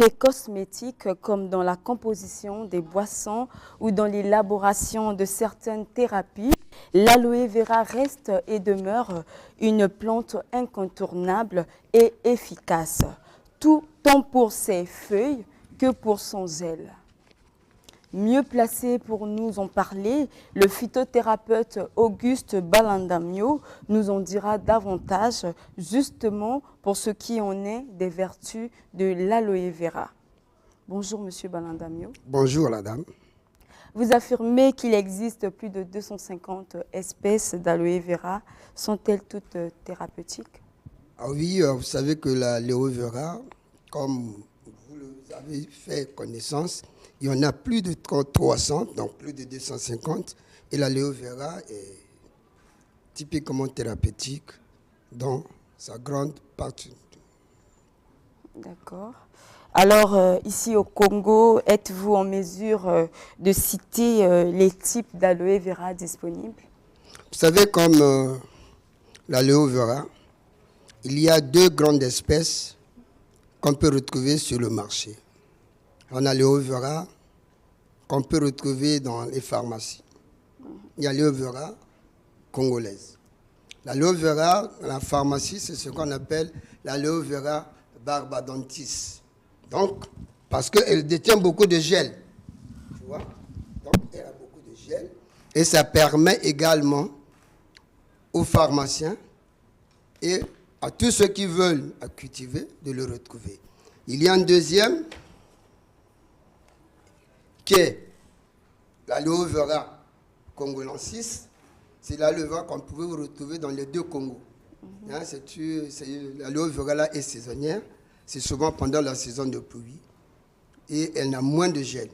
les cosmétiques, comme dans la composition des boissons ou dans l'élaboration de certaines thérapies, l'aloe vera reste et demeure une plante incontournable et efficace, tout tant pour ses feuilles que pour son gel. Mieux placé pour nous en parler, le phytothérapeute Auguste Balandamio nous en dira davantage justement pour ce qui en est des vertus de l'aloe vera. Bonjour Monsieur Balandamio. Bonjour la dame. Vous affirmez qu'il existe plus de 250 espèces d'aloe vera. Sont-elles toutes thérapeutiques? Ah oui, vous savez que l'aloe vera, comme vous avez fait connaissance, il y en a plus de 300, donc plus de 250. Et l'aloe vera est typiquement thérapeutique dans sa grande partie. D'accord. Alors, ici au Congo, êtes-vous en mesure de citer les types d'aloe vera disponibles? Vous savez, comme l'aloe vera, il y a deux grandes espèces qu'on peut retrouver sur le marché. On a l'aloe vera qu'on peut retrouver dans les pharmacies. Il y a l'aloe vera congolaise. L'aloe vera dans la pharmacie, c'est ce qu'on appelle l'aloe vera barbadentis. Donc, parce qu'elle détient beaucoup de gel. Tu vois? Donc, elle a beaucoup de gel. Et ça permet également aux pharmaciens et à tous ceux qui veulent à cultiver de le retrouver. Il y a un deuxième qui est l'aloe vera congolensis. C'est l'aloe vera qu'on pouvait retrouver dans les deux Congos. Hein, l'aloe vera là est saisonnière. C'est souvent pendant la saison de pluie. Et elle a moins de gel.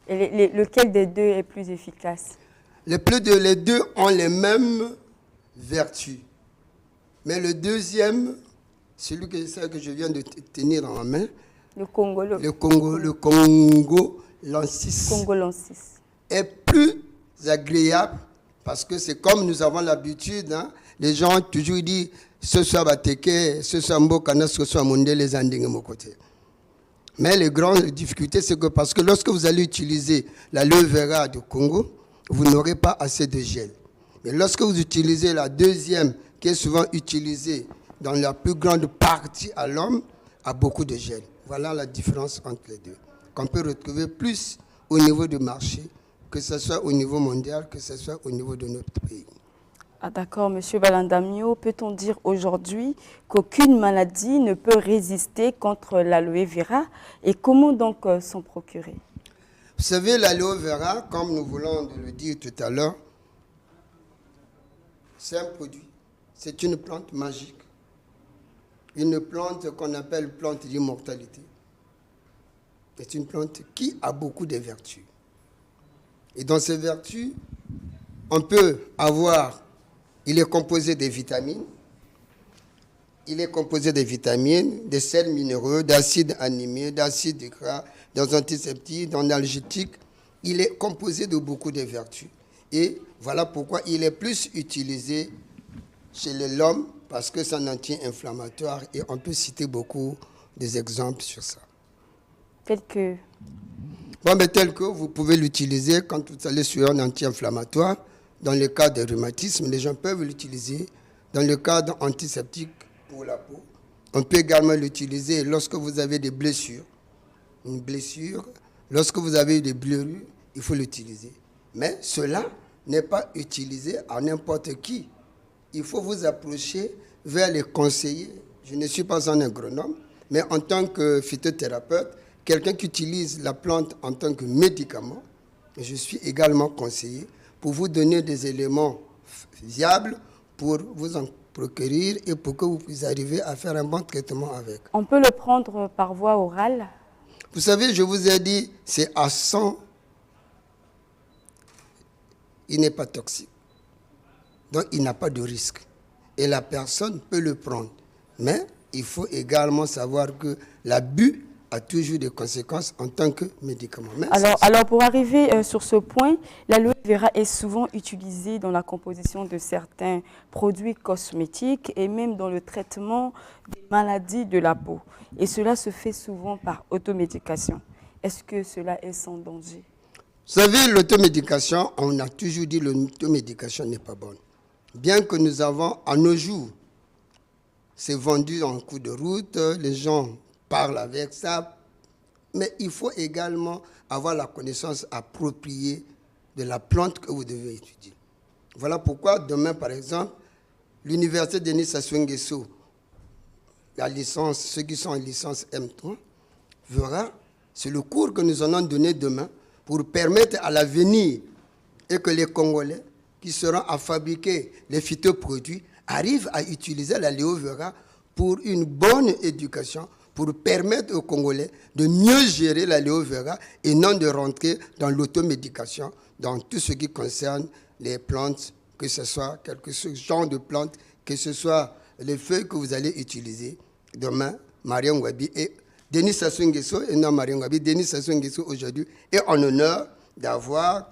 Et lequel des deux est plus efficace? Les deux ont les mêmes vertus. Mais le deuxième, celui que je viens de tenir dans ma main, le congolensis, est plus agréable parce que c'est comme nous avons l'habitude, hein, les gens ont toujours dit ce soit Bateke, ce soit Mbokana, ce soit Mondé, les Andingues mon côté. Mais la grande difficulté, c'est que parce que lorsque vous allez utiliser l'aloe vera du Congo, vous n'aurez pas assez de gel. Mais lorsque vous utilisez la deuxième, qui est souvent utilisée dans la plus grande partie à l'homme, a beaucoup de gel. Voilà la différence entre les deux. Qu'on peut retrouver plus au niveau du marché, que ce soit au niveau mondial, que ce soit au niveau de notre pays. Ah, d'accord, Monsieur Balandamio. Peut-on dire aujourd'hui qu'aucune maladie ne peut résister contre l'aloe vera? Et comment donc s'en procurer? Vous savez, l'aloe vera, comme nous voulons de le dire tout à l'heure, c'est un produit. C'est une plante magique. Une plante qu'on appelle plante d'immortalité. C'est une plante qui a beaucoup de vertus. Et dans ces vertus, on peut avoir, il est composé de vitamines, de sels minéraux, d'acides aminés, d'acides gras, d'antiseptiques, d'analgétiques. Il est composé de beaucoup de vertus. Et voilà pourquoi il est plus utilisé chez l'homme, parce que c'est un anti-inflammatoire. Et on peut citer beaucoup des exemples sur ça. Tel que vous pouvez l'utiliser quand vous allez sur un anti-inflammatoire. Dans le cas de rhumatisme, les gens peuvent l'utiliser. Dans le cadre antiseptique pour la peau, on peut également l'utiliser lorsque vous avez des blessures. Une blessure, lorsque vous avez des brûlures, il faut l'utiliser. Mais cela n'est pas utilisé à n'importe qui. Il faut vous approcher vers les conseillers. Je ne suis pas un agronome, mais en tant que phytothérapeute, quelqu'un qui utilise la plante en tant que médicament, je suis également conseiller pour vous donner des éléments viables pour vous en procurer et pour que vous puissiez arriver à faire un bon traitement avec. On peut le prendre par voie orale? Vous savez, je vous ai dit, c'est à 100. Il n'est pas toxique. Donc, il n'a pas de risque. Et la personne peut le prendre. Mais il faut également savoir que l'abus a toujours des conséquences en tant que médicament. Mais Alors, pour arriver sur ce point, l'aloe vera est souvent utilisée dans la composition de certains produits cosmétiques et même dans le traitement des maladies de la peau. Et cela se fait souvent par automédication. Est-ce que cela est sans danger? vous savez, l'automédication, on a toujours dit que l'automédication n'est pas bonne. Bien que nous avons, à nos jours, c'est vendu en cours de route, les gens parlent avec ça, mais il faut également avoir la connaissance appropriée de la plante que vous devez étudier. Voilà pourquoi demain, par exemple, l'université Denis Sassou Nguesso, la licence, ceux qui sont en licence M3, verra, c'est le cours que nous allons donner demain pour permettre à l'avenir et que les Congolais qui seront à fabriquer les phytoproduits arrivent à utiliser l'aloe vera pour une bonne éducation, pour permettre aux Congolais de mieux gérer l'aloe vera et non de rentrer dans l'automédication, dans tout ce qui concerne les plantes, que ce soit quelque genre de plantes, que ce soit les feuilles que vous allez utiliser demain. Mariam Ngouabi et Denis Sassou Nguesso, et non Mariam Ngouabi, Denis Sassou Nguesso aujourd'hui est en honneur d'avoir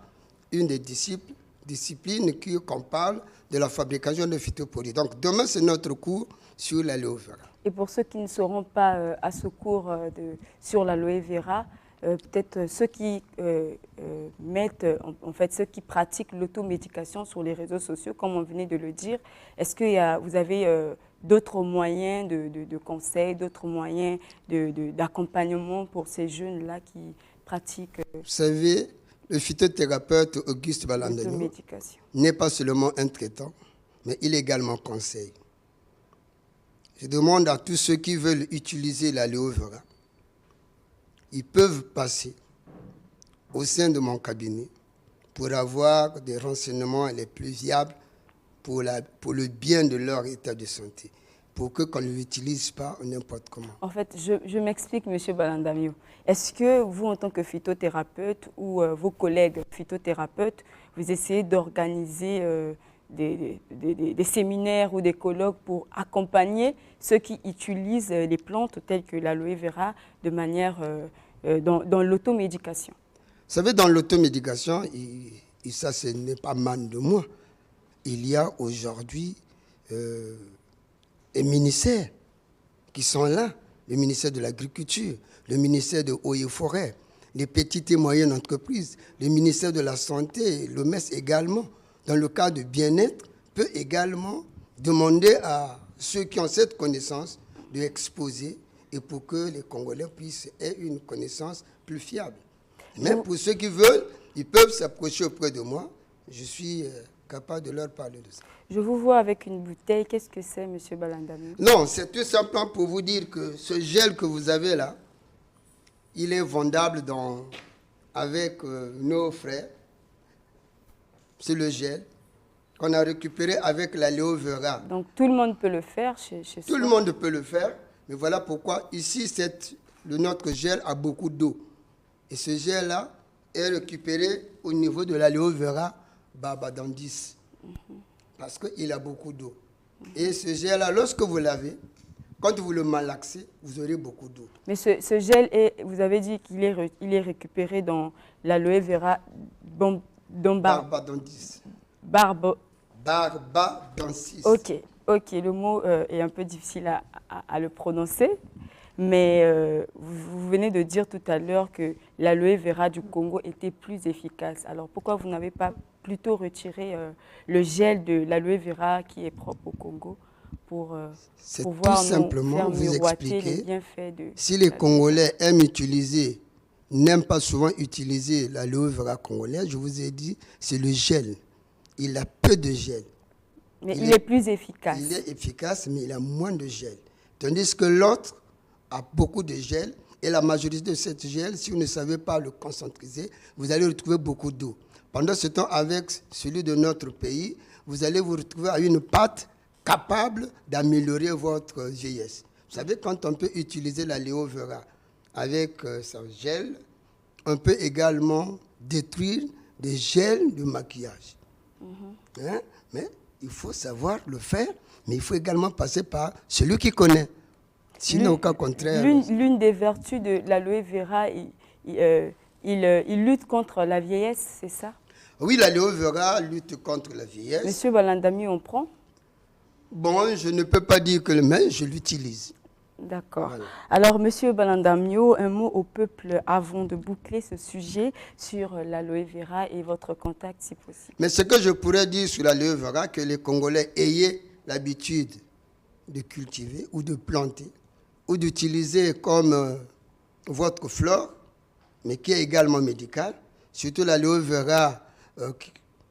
une des disciplines qu'on parle de la fabrication de phytoproduits. Donc demain, c'est notre cours sur l'aloe vera. Et pour ceux qui ne seront pas à ce cours sur l'aloe vera, peut-être ceux qui ceux qui pratiquent l'automédication sur les réseaux sociaux, comme on venait de le dire, est-ce que vous avez d'autres moyens de conseils, d'autres moyens d'accompagnement pour ces jeunes-là qui pratiquent Vous savez, le phytothérapeute Auguste Balandani n'est pas seulement un traitant, mais il est également conseil. Je demande à tous ceux qui veulent utiliser l'aloe vera, ils peuvent passer au sein de mon cabinet pour avoir des renseignements les plus viables pour le bien de leur état de santé, pour qu'on ne l'utilise pas n'importe comment. En fait, je m'explique, M. Balandamio. Est-ce que vous, en tant que phytothérapeute ou vos collègues phytothérapeutes, vous essayez d'organiser des séminaires ou des colloques pour accompagner ceux qui utilisent les plantes telles que l'aloe vera de manière dans l'automédication? Vous savez, dans l'automédication, et ça ce n'est pas mal de moi, il y a aujourd'hui des ministères qui sont là, le ministère de l'Agriculture, le ministère de Eaux et Forêts, les petites et moyennes entreprises, le ministère de la Santé, le MES également, dans le cas de bien-être, peut également demander à ceux qui ont cette connaissance de exposer et pour que les Congolais puissent avoir une connaissance plus fiable. Même pour ceux qui veulent, ils peuvent s'approcher auprès de moi. Je suis capable de leur parler de ça. Je vous vois avec une bouteille. Qu'est-ce que c'est, M. Balandami? Non, c'est tout simplement pour vous dire que ce gel que vous avez là, il est vendable avec nos frères. C'est le gel qu'on a récupéré avec l'aloe vera. Donc tout le monde peut le faire chez soi? Tout le monde peut le faire, mais voilà pourquoi ici, notre gel a beaucoup d'eau. Et ce gel-là est récupéré au niveau de l'aloe vera Barbadandis. Parce qu'il a beaucoup d'eau. Et ce gel-là, lorsque vous l'avez, quand vous le malaxez, vous aurez beaucoup d'eau. Mais ce gel, vous avez dit qu'il est récupéré dans l'aloe vera Barbadandis. Barbadensis. Ok, le mot est un peu difficile à le prononcer, mais vous venez de dire tout à l'heure que l'aloe vera du Congo était plus efficace. Alors pourquoi vous n'avez pas plutôt retiré le gel de l'aloe vera qui est propre au Congo pour pouvoir tout simplement nous vous miroiter expliquer, les bienfaits de... si les Congolais n'aiment pas souvent utiliser l'aloe vera congolaise, je vous ai dit, c'est le gel. Il a peu de gel. Mais il est plus efficace. Il est efficace, mais il a moins de gel. Tandis que l'autre a beaucoup de gel. Et la majorité de cette gel, si vous ne savez pas le concentriser, vous allez retrouver beaucoup d'eau. Pendant ce temps, avec celui de notre pays, vous allez vous retrouver à une pâte capable d'améliorer votre vieillesse. Vous savez, quand on peut utiliser l'aloe vera avec son gel, on peut également détruire des gels de maquillage. Hein? Mais il faut savoir le faire, mais il faut également passer par celui qui connaît. Sinon, au cas contraire... L'une des vertus de l'aloe vera, il lutte contre la vieillesse, c'est ça? Oui, l'aloe vera lutte contre la vieillesse. Monsieur Balandami, on prend? Bon, je ne peux pas dire que le même, je l'utilise. D'accord. Voilà. Alors, Monsieur Balandamio, un mot au peuple avant de boucler ce sujet sur l'aloe vera et votre contact si possible. Mais ce que je pourrais dire sur l'aloe vera, que les Congolais aient l'habitude de cultiver ou de planter ou d'utiliser comme votre flore, mais qui est également médicale, surtout l'aloe vera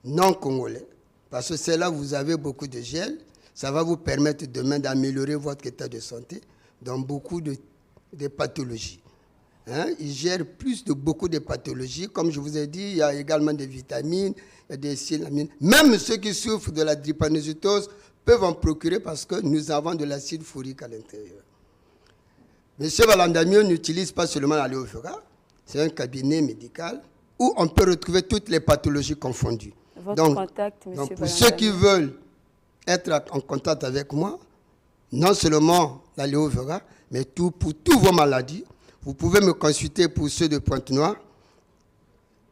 non congolais, parce que c'est là où vous avez beaucoup de gel, ça va vous permettre demain d'améliorer votre état de santé dans beaucoup de pathologies. Hein? Il gère beaucoup de pathologies. Comme je vous ai dit, il y a également des vitamines, il y a des cyanamines. Même ceux qui souffrent de la drépanocytose peuvent en procurer parce que nous avons de l'acide folique à l'intérieur. Monsieur Balandamio n'utilise pas seulement l'aloe vera, c'est un cabinet médical où on peut retrouver toutes les pathologies confondues. Votre contact, monsieur donc pour Balandamio. ceux qui veulent être en contact avec moi, non seulement l'aloe vera, mais pour toutes vos maladies, vous pouvez me consulter pour ceux de Pointe-Noire.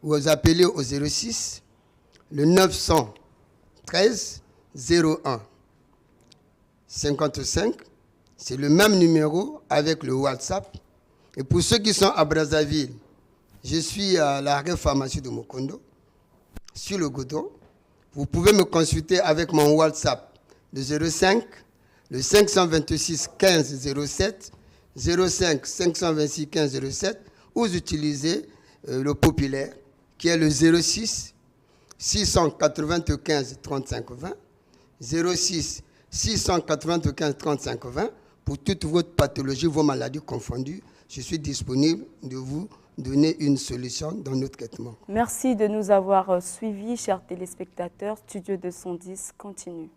Vous appelez au 06 le 913 01 55. C'est le même numéro avec le WhatsApp. Et pour ceux qui sont à Brazzaville, je suis à l'arrêt pharmacie de Mokondo, sur le Godon. Vous pouvez me consulter avec mon WhatsApp, le 05, le 526 15 07, 05 526 15 07, ou vous utilisez le populaire, qui est le 06 695 35 20, 06 695 35 20, pour toute votre pathologie, vos maladies confondues. Je suis disponible de vous donner une solution dans notre traitement. Merci de nous avoir suivis, chers téléspectateurs. Studio 210 continue.